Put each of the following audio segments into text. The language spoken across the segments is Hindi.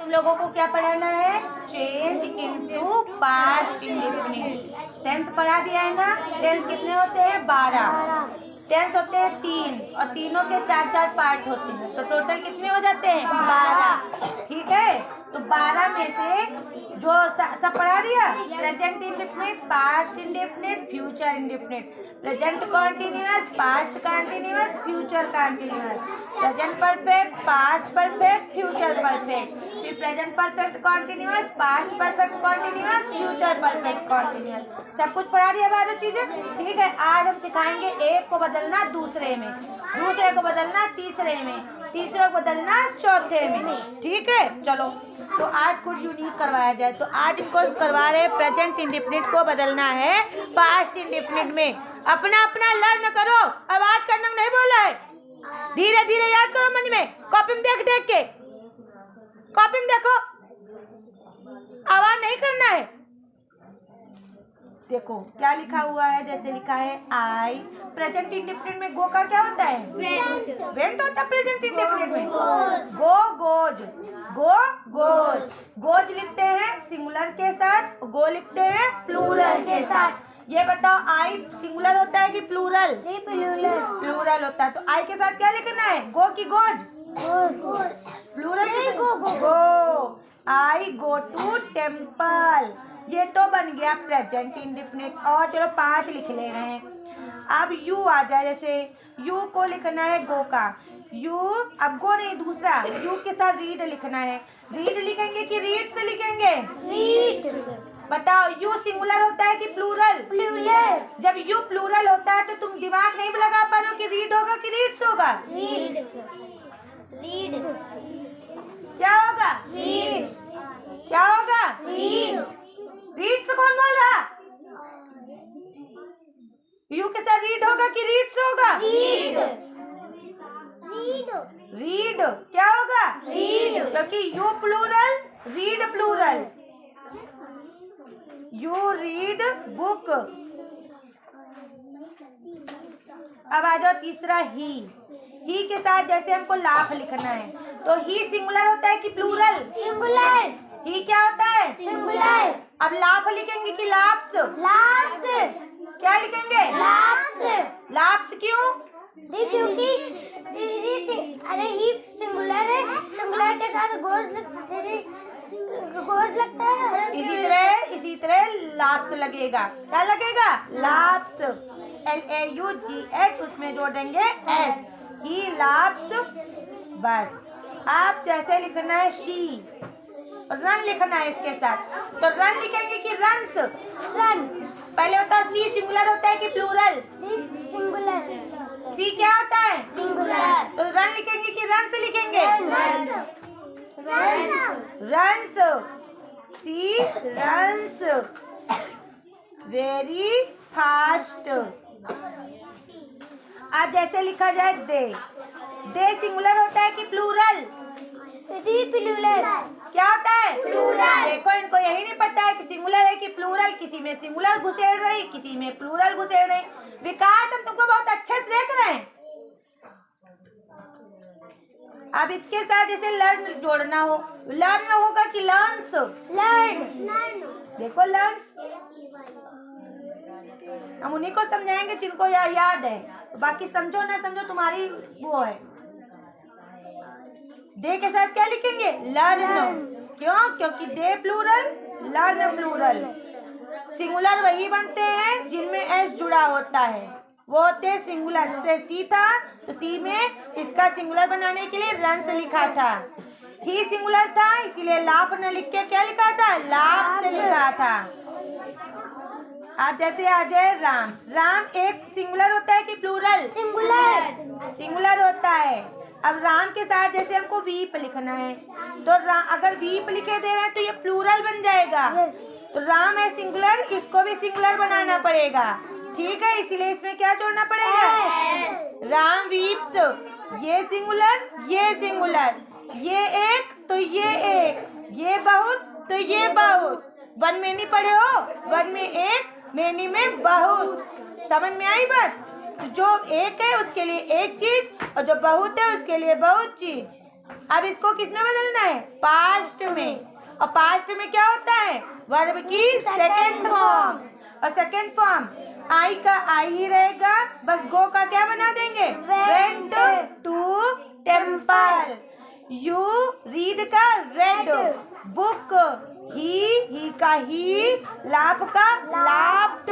तुम लोगों को क्या पढ़ाना है? Change into past indefinite. Tense पढ़ा दिया है ना। टेंस कितने होते हैं? 12। टेंस होते हैं 3 और तीनों के 4-4 पार्ट होते हैं, तो टोटल कितने हो जाते हैं? 12। ठीक है, तो 12 में से जो सब पढ़ा दिया, present indefinite, past indefinite, future indefinite, present continuous, past continuous, future continuous, present perfect, past perfect, future perfect, फिर present perfect continuous, past perfect continuous, future perfect continuous, सब कुछ पढ़ा दिया 12 चीजें। ठीक है, आज हम सिखाएंगे एक को बदलना दूसरे में, दूसरे को बदलना तीसरे में, तीसरे को बदलना चौथे में। ठीक है, चलो तो आज कुछ यूनिक करवाया जाए। तो आज इनको करवा रहे हैं प्रेजेंट इंडेफिनिट को बदलना है पास्ट इंडेफिनिट में। अपना अपना लर्न करो, आवाज करना नहीं बोला है, धीरे धीरे याद करो मन में, कॉपी में देख देख के, कॉपी में देखो, आवाज नहीं करना है। देखो क्या लिखा हुआ है, जैसे लिखा है आई। प्रेजेंट इंडेफिनिट में गो का क्या होता है? वेंट होता है प्रेजेंट इंडेफिनिट में। गो गोज, गो गोज, गोज लिखते हैं सिंगुलर के साथ, गो लिखते हैं प्लूरल के साथ। ये बताओ आई सिंगुलर होता है कि प्लूरल? प्लूरल होता है। तो आई के साथ क्या लिखना है? गो की गोज? प्लूरल की गो। आई गो टू टेम्पल। ये तो बन गया प्रेजेंट इंडेफिनिट। और चलो 5 लिख ले रहे हैं। अब यू आ जाए, जैसे यू को लिखना है गो का, यू, अब गो नहीं दूसरा, यू के साथ रीड लिखना है। रीड लिखेंगे कि रीड से लिखेंगे? रीड। बताओ यू सिंगुलर होता है कि प्लूरल? प्लूरल। जब यू प्लूरल होता है तो तुम दिमाग नहीं लगा पा रहे हो कि रीड होगा कि रीड्स होगा? रीड। रीड क्या होगा? रीड। क्या होगा? रीड। रीड से कौन बोल रहा? यू के साथ रीड होगा कि रीड से होगा? रीड। रीड। रीड क्या होगा? रीड, क्योंकि you plural, read plural. You read book. अब आ जाओ तीसरा ही। ही के साथ जैसे हमको लाफ लिखना है, तो ही सिंगुलर होता है कि प्लूरल? सिंगुलर। ही क्या होता है? सिंगुलर। अब लाफ लिखेंगे कि लाप्स? लाप्स। क्या लिखेंगे? लाप्स। लाप्स क्यों? क्योंकि अरे ही सिंगुलर है, सिंगुलर के साथ गोज लगता है। इसी तरह लाप्स लगेगा। क्या लगेगा? लाप्स। LAUGH, उसमें जोड़ देंगे S। ही लाप्स। बस आप जैसे लिखना है शी, रन लिखना है इसके साथ, तो रन लिखेंगे कि रन्स? रन। पहले बताओ सी सिंगुलर होता है कि प्लूरल? सिंगुलर। सी क्या होता है? सिंगुलर। तो रन लिखेंगे कि रन्स लिखेंगे? रन्स। सी रन्स वेरी फास्ट। अब जैसे लिखा जाए दे, दे सिंगुलर होता है कि प्लूरल? प्लूरल। क्या होता है? प्लूरल। देखो इनको यही नहीं पता है कि सिंगुलर है कि प्लूरल, किसी में सिंगुलर घुसेड़ रही, किसी में प्लूरल घुसेड़ रही। विकास हम तुमको बहुत अच्छे से देख रहे हैं। अब इसके साथ जैसे लर्न जोड़ना हो, लर्न होगा कि लर्न्स? लर्न। देखो लर्न्स, हम उन्हीं को समझाएंगे जिनको याद है, बाकी समझो ना समझो तुम्हारी वो है। दे के साथ क्या लिखेंगे? लर्न। क्यों? क्योंकि they plural, learn plural. Singular वही बनते हैं जिनमें एस जुड़ा होता है, वो होते हैं सिंगुलर। जैसे सी था तो सी में इसका सिंगुलर बनाने के लिए रन से लिखा था। ही सिंगुलर था इसीलिए लाफ न लिख के क्या लिखा था? लाफ से लिखा था। आप जैसे आ जाए राम, राम एक सिंगुलर होता है कि प्लूरल? सिंगुलर। सिंगुलर होता है। अब राम के साथ जैसे हमको वीप लिखना है, तो अगर वीप लिखे दे रहे हैं तो ये प्लूरल बन जाएगा। तो राम है सिंगुलर, इसको भी सिंगुलर बनाना पड़ेगा। ठीक है, इसीलिए इसमें क्या जोड़ना पड़ेगा? राम वीप्स। ये सिंगुलर, ये सिंगुलर, ये एक तो ये एक, ये बहुत तो ये बहुत। वन में नहीं पढ़े हो? वन में एक, मेनी में बहुत। समझ में आई बात? तो जो एक है उसके लिए एक चीज और जो बहुत है उसके लिए बहुत चीज। अब इसको किस में बदलना है? पास्ट में। और पास्ट में क्या होता है? वर्ब की सेकंड फॉर्म। और सेकंड फॉर्म आई का आई ही रहेगा, बस गो का क्या बना देंगे? Went to temple. You read का रेड बुक। ही का ही, लाफ का लाफ्ड।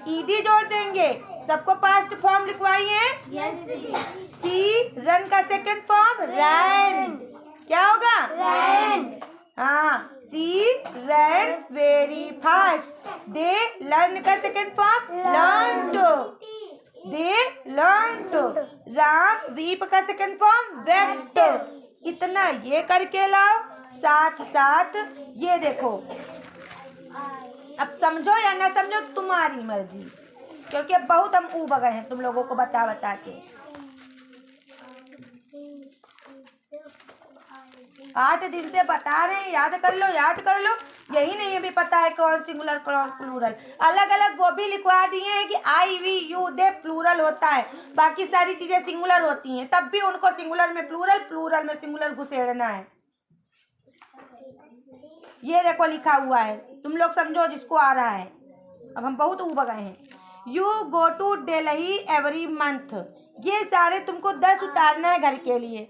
ईडी जोड़ देंगे। सबको पास्ट फॉर्म लिखवाइए। सी रन का सेकंड फॉर्म रैन। क्या होगा? रैन। हाँ, she ran very fast. They learn का second form learned. They learned. Ram weep का सेकंड फॉर्म वेप्ट। इतना ये करके लाओ, साथ साथ ये देखो। अब समझो या ना समझो तुम्हारी मर्जी, क्योंकि अब बहुत हम ऊब गए हैं तुम लोगों को बता बता के। 8 दिन से बता रहे हैं, याद कर लो याद कर लो। यही नहीं अभी पता है कौन सिंगुलर कौन प्लूरल। अलग अलग वो भी लिखवा दिए हैं कि आई वी यू दे प्लूरल होता है, बाकी सारी चीजें सिंगुलर होती हैं, तब भी उनको सिंगुलर में प्लूरल, प्लूरल में सिंगुलर घुसेड़ना है। ये देखो लिखा हुआ है, तुम लोग समझो जिसको आ रहा है। अब हम बहुत ऊब गए हैं। You go to Delhi every month. ये सारे तुमको 10 उतारना है घर के लिए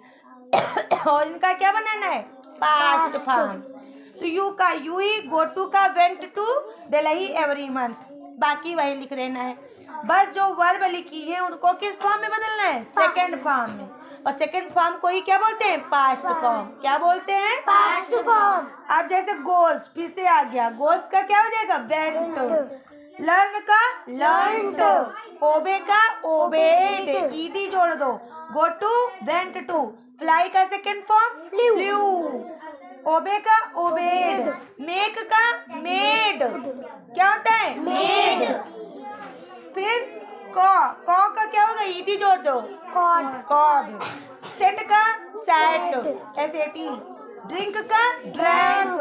और इनका क्या बनाना है? Past form. तो यू का यू ही, गो टू का went to Delhi every month, बाकी वही लिख देना है। बस जो वर्ब लिखी है उनको किस फॉर्म में बदलना है? सेकंड फॉर्म में। और सेकंड फॉर्म को ही क्या बोलते हैं? Past form. क्या बोलते हैं? Past form. अब जैसे गोज फिर से आ गया, गोज का क्या हो जाएगा? वेंट। लर्न का लर्नड। ओबे का ओबेड। ईडी जोड़ दो। Go to went to. Fly का सेकंड फॉर्म फ्लू। ओबे का ओबेड। मेक का मेड। क्या होता है? मेड। फिर कॉ का क्या होगा? ईडी जोड़ दो। कॉड। कॉड। सेट का सेट, SAT। ड्रिंक का ड्रैंक।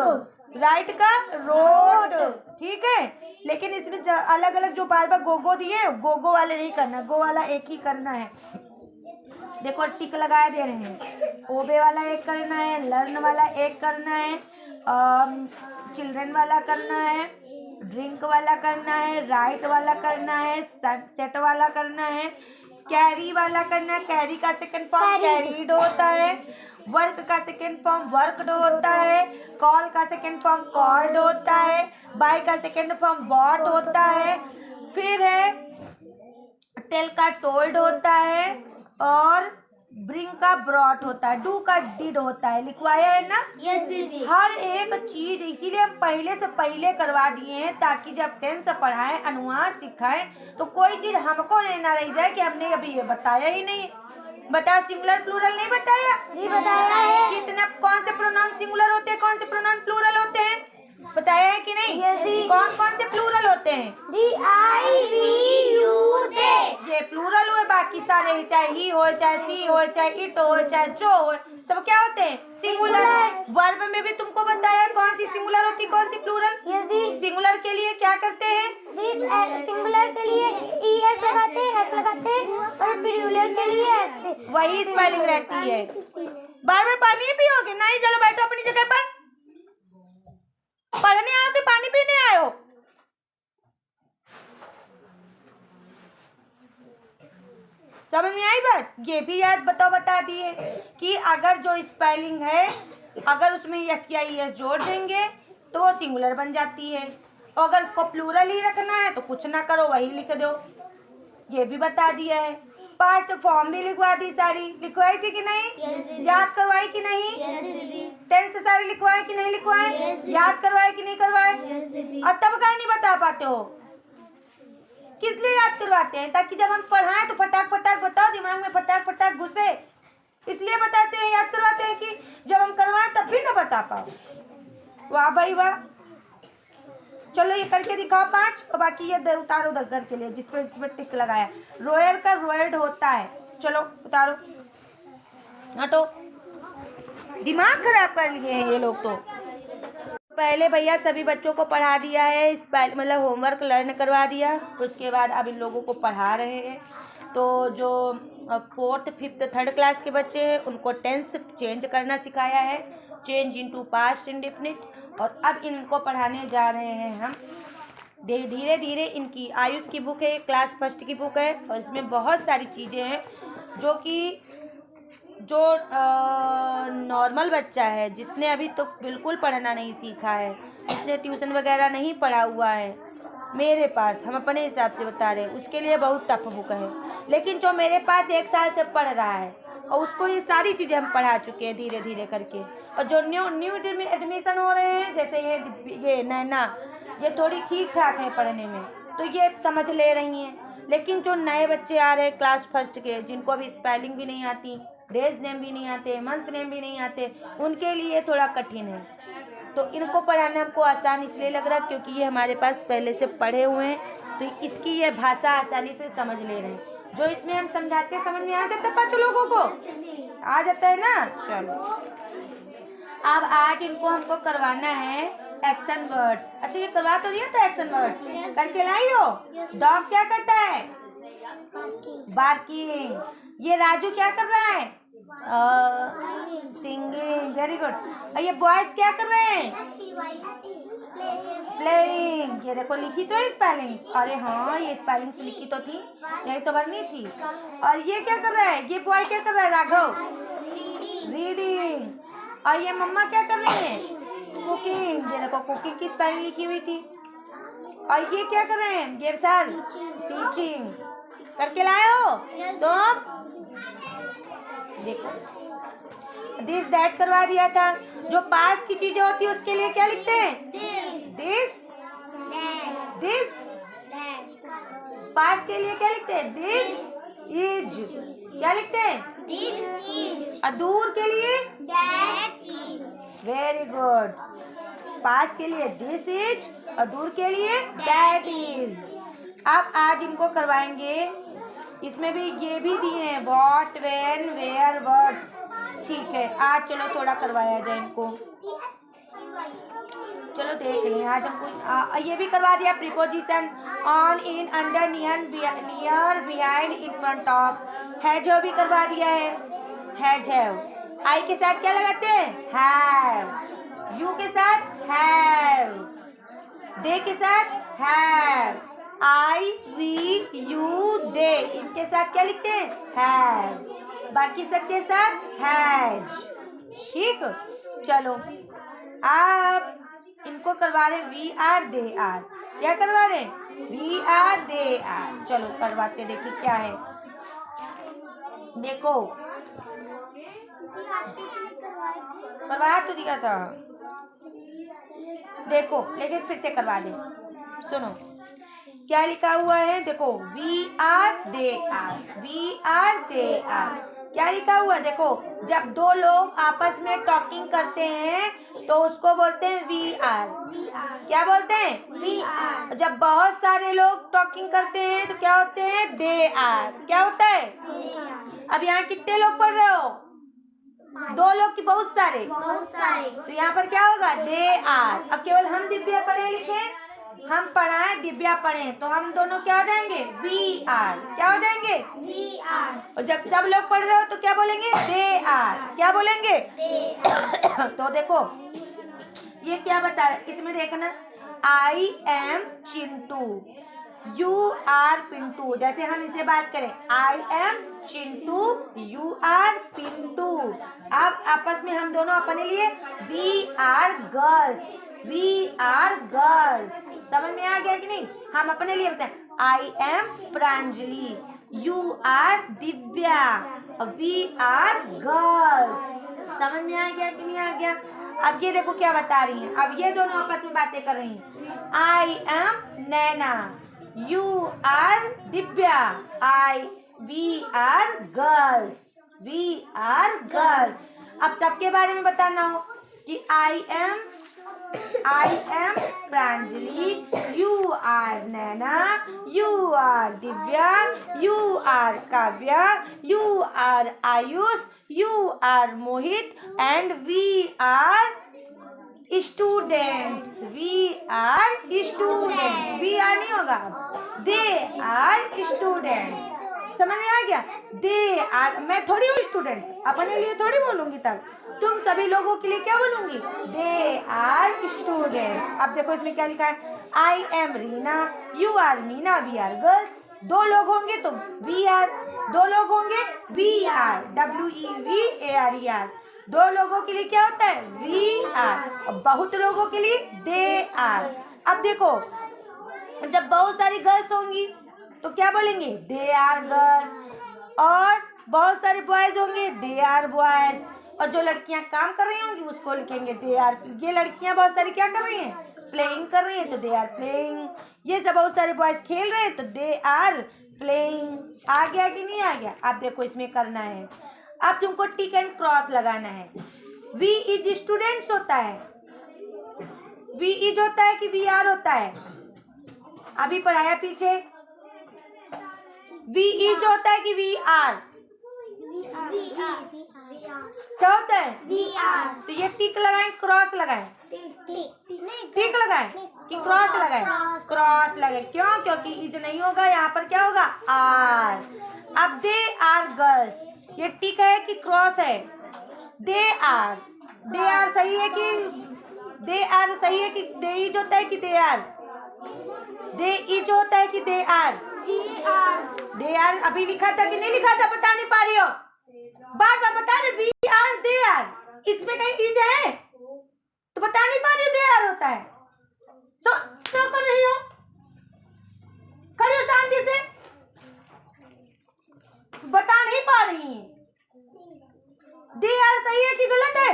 राइट का रोट। ठीक है, लेकिन इसमें अलग अलग जो बार बार गोगो दिए, गोगो वाले नहीं करना, गो वाला एक ही करना है। देखो टिक लगाए दे रहे हैं। ओबे वाला एक करना है, लर्न वाला एक करना है, चिल्ड्रन वाला करना है, ड्रिंक वाला करना है, राइट वाला करना है, सेट वाला करना है, कैरी वाला करना है। कैरी का सेकंड फॉर्म कैरीड होता है। वर्क का सेकंड फॉर्म वर्कड होता है। कॉल का सेकंड फॉर्म कॉल्ड होता है। बाय का सेकंड फॉर्म बॉट होता है। फिर है टेल का टोल्ड होता है और ब्रिंग का ब्रॉट होता है। डू का डिड होता है। लिखवाया है ना? यस दीदी। हर एक चीज इसीलिए हम पहले से पहले करवा दिए हैं, ताकि जब 10th पढ़ाएं, अनुवाद सिखाएं, तो कोई चीज हमको ना रह जाए कि हमने अभी ये बताया ही नहीं। बताओ, सिंगुलर प्लूरल नहीं बताया? नहीं बताया है। कितना कौन से प्रोनाउन सिंगुलर होते हैं, कौन से प्रोनाउन प्लूरल होते हैं, बताया है कि नहीं? yes, कौन कौन से प्लूरल होते हैं? I, we, you, they। ये प्लूरल हुए, बाकी सारे चाहे ही हो, चाहे सी हो, चाहे इट हो, चाहे जो हो, सब क्या होते हैं? सिंगुलर। वर्ब में भी तुमको बताया कौन सी सिंगुलर होती, कौन सी प्लूरल। सिंगुलर के लिए क्या करते हैं? सिंगुलर के लिए ES लगाते हैं, S लगाते हैं, और प्लूरल के लिए वही स्पेलिंग रहती है। बार बार पानी पियोगे? नहीं, चलो बैठो अपनी जगह पर। पढ़ने आओ कि पानी पीने आए हो? समझ में आई बात? ये भी याद बता दिए कि अगर जो स्पेलिंग है, अगर उसमें S या ES जोड़ देंगे तो वो सिंगुलर बन जाती है, और अगर उसको प्लूरल ही रखना है तो कुछ ना करो, वही लिख दो। ये भी बता दिया है। पास्ट फॉर्म भी लिखवा दी सारी। लिखवाई थी कि नहीं? yes, याद करवाई कि नहीं? yes, 10 से सारी लिखवाए कि नहीं लिखवाए? yes, याद करवाए कि नहीं करवाए? yes, और तब क्या नहीं बता पाते हो? किस लिए याद करवाते हैं? ताकि जब हम पढ़ाएं तो फटाक फटाक बताओ, दिमाग में फटाक फटाक घुसे, इसलिए बताते हैं, याद करवाते हैं कि जब हम करवाएं तब भी ना बता पाओ। वाह भाई वाह। चलो ये करके दिखाओ 5, और बाकी ये उतारो घर के लिए जिसपे टिक लगाया। रोयर का रोयड होता है। चलो उतारो, हटो, दिमाग खराब कर लिए हैं ये लोग। तो पहले भैया सभी बच्चों को पढ़ा दिया है, मतलब होमवर्क लर्न करवा दिया, उसके बाद अब इन लोगों को पढ़ा रहे हैं। तो जो 4th 5th 3rd क्लास के बच्चे हैं उनको टेंस चेंज करना सिखाया है, चेंज इनटू पास्ट इंडेफिनिट। और अब इनको पढ़ाने जा रहे हैं हम धीरे धीरे। इनकी आयुष की बुक है, क्लास फर्स्ट की बुक है, और इसमें बहुत सारी चीज़ें हैं जो नॉर्मल बच्चा है जिसने अभी तो बिल्कुल पढ़ना नहीं सीखा है, जिसने ट्यूशन वगैरह नहीं पढ़ा हुआ है, मेरे पास, हम अपने हिसाब से बता रहे हैं, उसके लिए बहुत टफ बुक है। लेकिन जो मेरे पास 1 साल से पढ़ रहा है और उसको ये सारी चीज़ें हम पढ़ा चुके हैं धीरे धीरे करके। और जो न्यू एडमिशन हो रहे हैं, जैसे ये नैना, ये थोड़ी ठीक ठाक है पढ़ने में, तो ये समझ ले रही हैं। लेकिन जो नए बच्चे आ रहे हैं क्लास फर्स्ट के, जिनको अभी स्पेलिंग भी नहीं आती, डेज नेम भी नहीं आते, मंथ्स नेम भी नहीं आते, उनके लिए थोड़ा कठिन है। तो इनको पढ़ाना हमको आसान इसलिए लग रहा है क्योंकि ये हमारे पास पहले से पढ़े हुए हैं, तो इसकी ये भाषा आसानी से समझ ले रहे हैं। जो इसमें हम समझाते हैं समझ में आ जाता है 5 लोगों को, आ जाता है ना। चलो अब आज इनको हमको करवाना है एक्शन वर्ड्स। अच्छा, ये करवा तो दिया था एक्शन वर्ड्स, करके लाई हो। डॉग क्या करता है? बार्किंग। ये राजू क्या कर रहा है? सिंगिंग। Very good. और ये बॉयज क्या कर रहे हैं? प्लेइंग। ये देखो लिखी तो है स्पेलिंग, अरे हाँ ये स्पेलिंग से लिखी तो थी, यही तो भरनी थी। और ये क्या कर रहा है? ये बॉय क्या कर रहा है राघव? रीडिंग। और ये मम्मा क्या कर रही है? कुकिंग। ये देखो कुकिंग की स्पेलिंग लिखी हुई थी। और ये क्या कर रहे हैं? ये सर टीचिंग। करके लाए हो? तो देखो दिस दैट करवा दिया था। जो पास की चीजें होती है उसके लिए क्या लिखते हैं? This this. पास के लिए क्या लिखते हैं? This is. क्या लिखते हैं? This is. और दूर के लिए? That is. Very good. पास के लिए दिस इज और दूर के लिए दैट इज। अब आज इनको करवाएंगे, इसमें भी ये भी दिए हैं व्हाट, व्हेन, वेयर, वर्ड्स। ठीक है, आज चलो थोड़ा करवाया जाए इनको। चलो देख लें आज हमको। ये भी करवा दिया preposition on, in, under, near, behind, in, front of. Has भी करवा दिया है, हैज हैव। आई के साथ क्या लगाते हैं? हैव। यू के साथ हैव। दे के साथ हैव। आई, वी, यू, दे, इनके साथ क्या लिखते हैं? हैव। बाकी सबके साथ हैज। ठीक, चलो आप इनको करवा रहे वी आर दे आर। क्या करवा रहे? We are they are. चलो करवाते, देखिए क्या है। देखो करवा तो दिया था, देखो लेकिन फिर से करवा दे। सुनो क्या लिखा हुआ है, देखो we are they are, we are they are. क्या लिखा हुआ है? देखो जब दो लोग आपस में टॉकिंग करते हैं तो उसको बोलते हैं वी आर। क्या बोलते हैं? We are. जब बहुत सारे लोग टॉकिंग करते हैं तो क्या होते हैं? They are. क्या होता है? अब यहाँ कितने लोग पढ़ रहे हो? 2 लोग की बहुत सारे, तो यहाँ पर क्या होगा? They are. अब केवल हम दिव्या पढ़े लिखे, हम पढ़ाए दिव्या पढ़े, तो हम दोनों क्या हो जाएंगे? We are. क्या हो जाएंगे? We are. और जब सब लोग पढ़ रहे हो तो क्या बोलेंगे? They are. क्या बोलेंगे? तो देखो ये क्या बता रहा है, इसमें देखना, I am Chintu, you are Pintu. जैसे हम इनसे बात करें, I am Chintu, you are Pintu. अब आपस में हम दोनों अपने लिए we are girls, we are girls. समझ में आ गया कि नहीं? हम अपने लिए बताएं, I am Pranjali, you are Divya, we are girls. समझ में आ गया कि नहीं आ गया? अब ये देखो क्या बता रही हैं, अब ये दोनों आपस में बातें कर रही हैं। I am Naina, you are Divya, we are girls, we are girls. अब सबके बारे में बताना हो कि I am Pranjali, you are Naina, you are Divya, you are Kavya, you are Ayush, you are Mohit, and we are students. We are students. We are नहीं होगा, दे आर स्टूडेंट्स। समझ में आ गया? दे आर, मैं थोड़ी हूँ स्टूडेंट, अपने लिए थोड़ी बोलूंगी, तब तुम सभी लोगों के लिए क्या बोलूंगी? They are student. अब देखो इसमें क्या लिखा है, I am Reena, you are Meena, we are girls. दो लोग होंगे तो वी आर, दो लोग होंगे वी आर, WEVARER। दो लोगों के लिए क्या होता है? We are. और बहुत लोगों के लिए दे आर। अब देखो जब बहुत सारी गर्ल्स होंगी तो क्या बोलेंगे? They are girls. और बहुत सारे बॉयज होंगे, दे आर बॉयज। और जो लड़कियां काम कर रही होंगी उसको लिखेंगे दे आर। ये लड़कियां बहुत सारी क्या कर रही हैं? प्लेइंग कर रही हैं तो दे आर प्लेइंग। ये सब बहुत सारे बॉयज खेल रहे हैं तो दे आर प्लेइंग। आ गया कि नहीं आ गया? आप देखो इसमें करना है, अब तुमको टिक एंड क्रॉस लगाना है। वी इज स्टूडेंट्स होता है, वी इज होता है कि वी आर होता है? अभी पढ़ाया पीछे। वी इज होता है कि वी आर? क्या होता है? We are. तो ये टिक लगाएं, क्रॉस लगाएं? टिक लगाएं कि क्रॉस लगाएं? क्रॉस लगाएं। क्यों? क्योंकि इज नहीं होगा, यहाँ पर क्या होगा? आर। अब दे आर गर्ल्स, ये टिक है कि क्रॉस है? They are. दे आर सही है कि दे आर सही है कि दे इज होता है कि दे आर? दे इज होता है कि दे आर? दे आर अभी लिखा था कि नहीं लिखा था? बता नहीं पा रही हो, बार बार बता रहे। वी आर दे आर, इसमें कहीं इज है तो बता नहीं पा रही हो? दे आर होता है तो क्यों कर रही हो? खड़ी हो शांति से, बता नहीं पा रही है। दे आर सही है कि गलत है?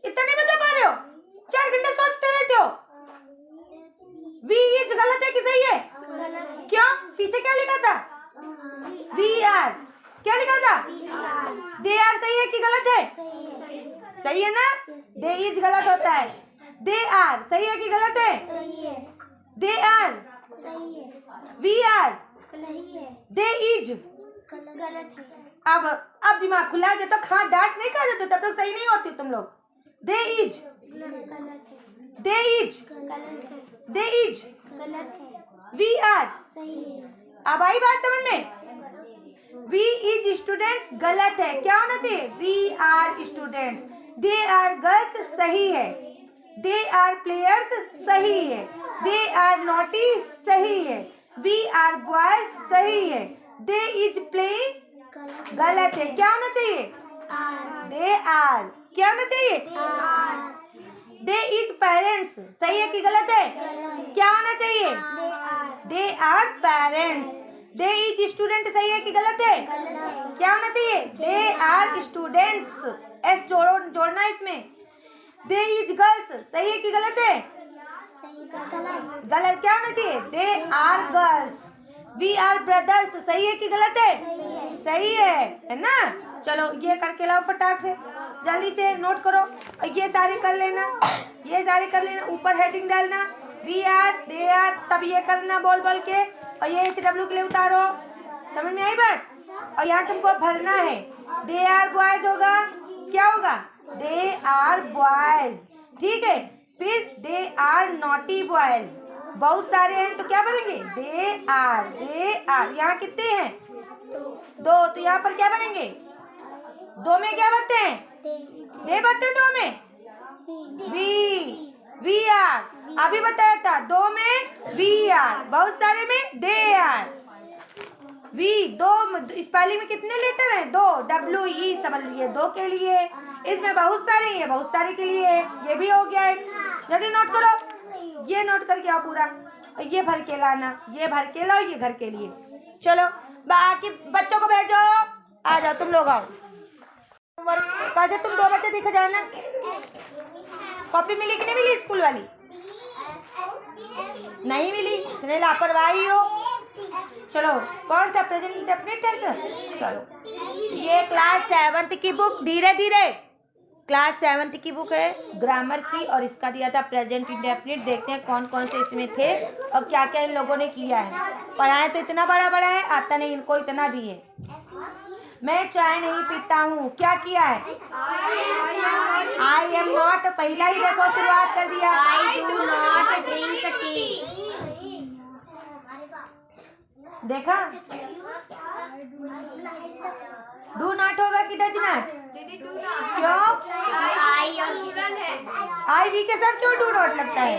इतना नहीं बता पा रहे हो? 4 घंटे सोचते रहते हो। वी इज गलत है कि सही है? क्यों? पीछे क्या लिखा था? We are. क्या लिखा था? दे आर सही है कि गलत है? सही है ना? दे इज गलत होता है। दे आर सही है कि गलत है? They are, we are, they is गलत है। अब दिमाग खुला है, जब तक हाँ डांट नहीं खा जाते तब तक सही नहीं होती तुम लोग। They is, they is, they is, we are. अब आई बात समझ में? वी इज स्टूडेंट्स गलत है, क्या होना चाहिए? We are students. They are girls सही है, दे आर प्लेयर्स सही है, दे आर नॉटी सही है, वी आर बॉयज सही है, दे इज प्लेइंग गलत है, क्या होना चाहिए? They are. क्या होना चाहिए? दे इज पेरेंट्स सही है कि गलत है? क्या होना चाहिए? They are parents. They is student सही है कि गलत है? क्या होना चाहिए? They are students. एस जोड़ना इसमें। दे इज गर्ल्स सही है कि गलत है? गलत। क्या होना चाहिए? They are girls. We are brothers सही है कि गलत है? सही है ना? चलो ये करके लाओ फटाक से, जल्दी से नोट करो। और ये सारे कर लेना, ये सारे कर लेना। ऊपर हेडिंग डालना वी आर, दे आर, तब ये करना बोल बोल के। और ये HW के लिए उतारो। समझ में आई बात? और यहाँ तुमको भरना है। दे आर बॉयज होगा, क्या होगा? They are boys. ठीक है। फिर दे आर नॉटी बॉयज, बहुत सारे हैं तो क्या बनेंगे? They are. दे आर यहाँ कितने हैं? 2, तो यहाँ पर क्या बनेंगे? 2 में क्या बनते हैं? दे बनते हैं 2 में? We are. अभी बताया था 2 में वी आर, बहुत सारे में दे आर। वी 2 स्पेलिंग में कितने लेटर हैं? 2, WE समझ लीजिए 2 के लिए। इसमें बहुत सारे हैं, बहुत सारे के लिए। ये भी हो गया है, जल्दी नोट करो। ये नोट करके आओ पूरा, और ये भर के लाना, ये भर के लाओ, ये घर के लिए। चलो बाकी बच्चों को भेजो, आ जाओ तुम लोग आओ। काजल तुम 2 बच्चे दिख जाना। कॉपी मिली कि नहीं मिली? स्कूल वाली नहीं मिली, इतने लापरवाही हो। चलो कौन सा? Present indefinite tense. चलो ये क्लास 7th की बुक, धीरे धीरे, क्लास 7th की बुक है ग्रामर की, और इसका दिया था प्रेजेंट इंडेफिनिट। देखते हैं कौन कौन से इसमें थे और क्या क्या इन लोगों ने किया है। पढ़ाए तो इतना बड़ा बड़ा है, आता नहीं इनको इतना भी है। मैं चाय नहीं पीता हूँ, क्या किया है? आई एम नॉट, पहला ही देखो शुरुआत कर दिया। I do not drink tea. देखा? डू नॉट होगा कि डज नॉट? क्यों? आई वी के साथ क्यों डू नॉट लगता है?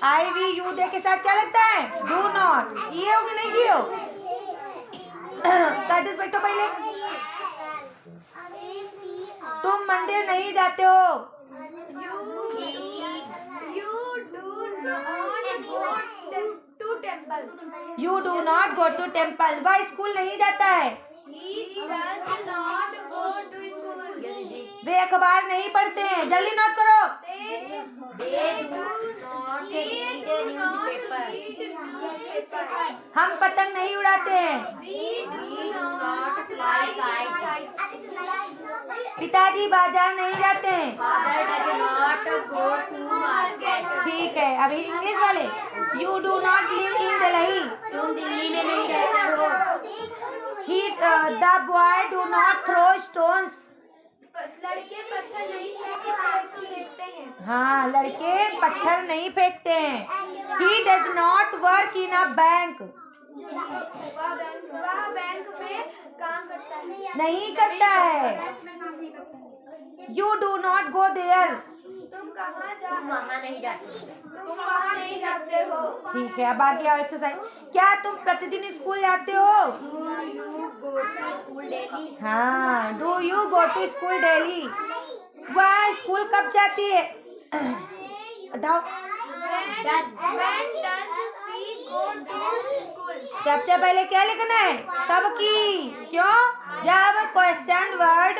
आई वी यू दे के साथ क्या लगता है? Do not. ये हो कि नहीं किए हो? कादिस बैठो पहले। तुम मंदिर नहीं जाते हो। You do not go to temple. वह स्कूल नहीं जाता है। वे अखबार नहीं पढ़ते हैं। जल्दी नोट करो। हम पतंग नहीं उड़ाते हैं। पिताजी बाजार नहीं जाते हैं। ठीक है, अभी इंग्लिश वाले। You do not live in Delhi. तुम दिल्ली में नहीं रहते हो। He the boy do not throw stones. लड़के पत्थर नहीं फेंकते हैं। हाँ, लड़के पत्थर नहीं फेंकते हैं। He does not work in a bank. वह बैंक में काम करता है। नहीं करता है। You do not go there. तुम वहाँ नहीं जाते। तुम वहाँ नहीं जाते हो। ठीक है, अब आगे आओ एक्सरसाइज। क्या तुम प्रतिदिन स्कूल जाते हो? Do you go to school daily? हाँ, do you go to school daily? वह स्कूल कब जाती है? बताओ। When does she go to school? सबसे पहले क्या लिखना है? कब की। क्यों? जब क्वेश्चन वर्ड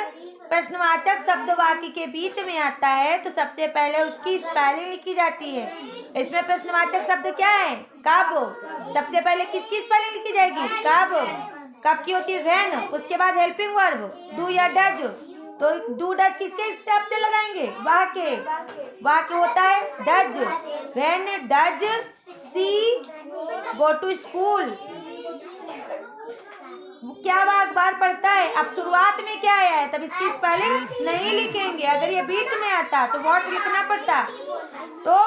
प्रश्नवाचक शब्द वाक्य के बीच में आता है तो सबसे पहले उसकी स्पेलिंग लिखी जाती है। इसमें प्रश्नवाचक शब्द क्या है? कब। सबसे पहले किसकी स्पेलिंग लिखी जाएगी? कब। कब की होती है? व्हेन। उसके बाद हेल्पिंग वर्ब डू या डज। तो डू डज किसके स्टेप से लगाएंगे? वाक्य। वाक्य होता है does. When does she go to school. क्या वह अखबार पढ़ता है? अब शुरुआत में क्या आया है तब इसकी स्पेलिंग नहीं लिखेंगे। अगर ये बीच में आता तो व्हाट लिखना पड़ता। तो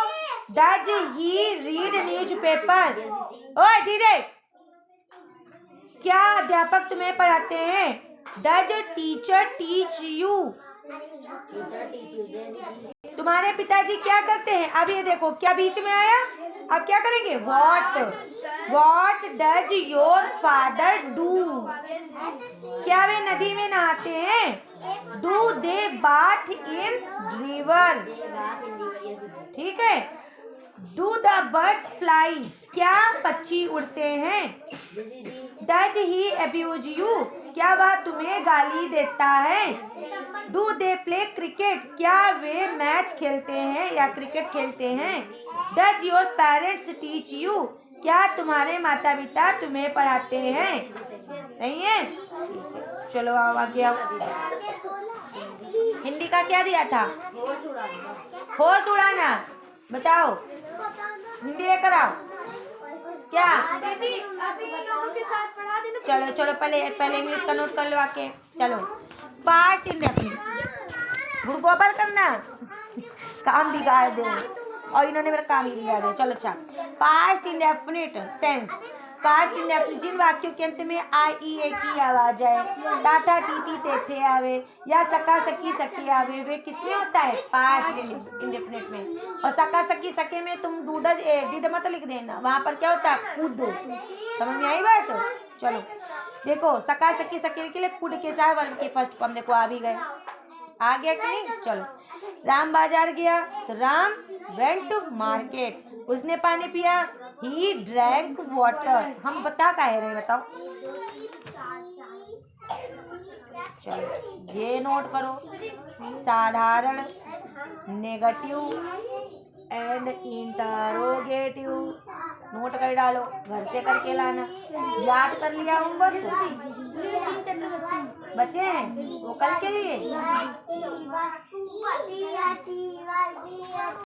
डज ही रीड न्यूज़पेपर। ओए धीरे। क्या अध्यापक तुम्हें पढ़ाते हैं? Does teacher teach you. तुम्हारे पिताजी क्या करते हैं? अब ये देखो क्या बीच में आया। अब क्या करेंगे? What does your father do? क्या वे नदी में नहाते हैं? Do they bath in river? ठीक है। Do the birds fly? क्या पक्षी उड़ते हैं? Does he abuse you? क्या वह तुम्हें गाली देता है? Do they play cricket? क्या वे मैच खेलते हैं या क्रिकेट खेलते हैं? Does your parents teach you? क्या तुम्हारे माता पिता तुम्हें पढ़ाते हैं? नहीं है? चलो आओ आगे आओ। हिंदी का क्या दिया था? होश उड़ाना। बताओ, हिंदी लेकर आओ। क्या? दीदी अभी लोगों के साथ पढ़ा देना। चलो चलो पहले इंग्लिश का नोट कर लो आके। चलो पास्ट इंडेफिनिट। गोबर करना काम बिगाड़ दे और इन्होंने मेरा काम ही बिगाड़ दिया। चलो अच्छा, past indefinite tense. Past indefinite जिन वाक्यों के अंत में आई ई ए की आवाज आए, ताता टीटी तेथे आवे या सका सकी सके आवे, वे किसमें होता है? पास्ट इंडेफिनिट में। और सका सकी सके में तुम डूडज डिड मत लिख देना, वहां पर क्या होता है? कुड। समझ में आई बात? चलो देखो, सका सकी सके के लिए कुड के साथ वर्ग के फर्स्ट फॉर्म देखो आ भी गए। आ गया कि नहीं? चलो, राम बाजार गया तो राम वेंट टू मार्केट। उसने पानी पिया, ही ड्रैंक वाटर। हम बता का है बताओ। चलो ये नोट करो, साधारण, नेगेटिव एंड इंटरोगेटिव नोट कर डालो, घर से करके लाना। याद कर लिया होमवर्क? बच्चे हैं वो कल के लिए।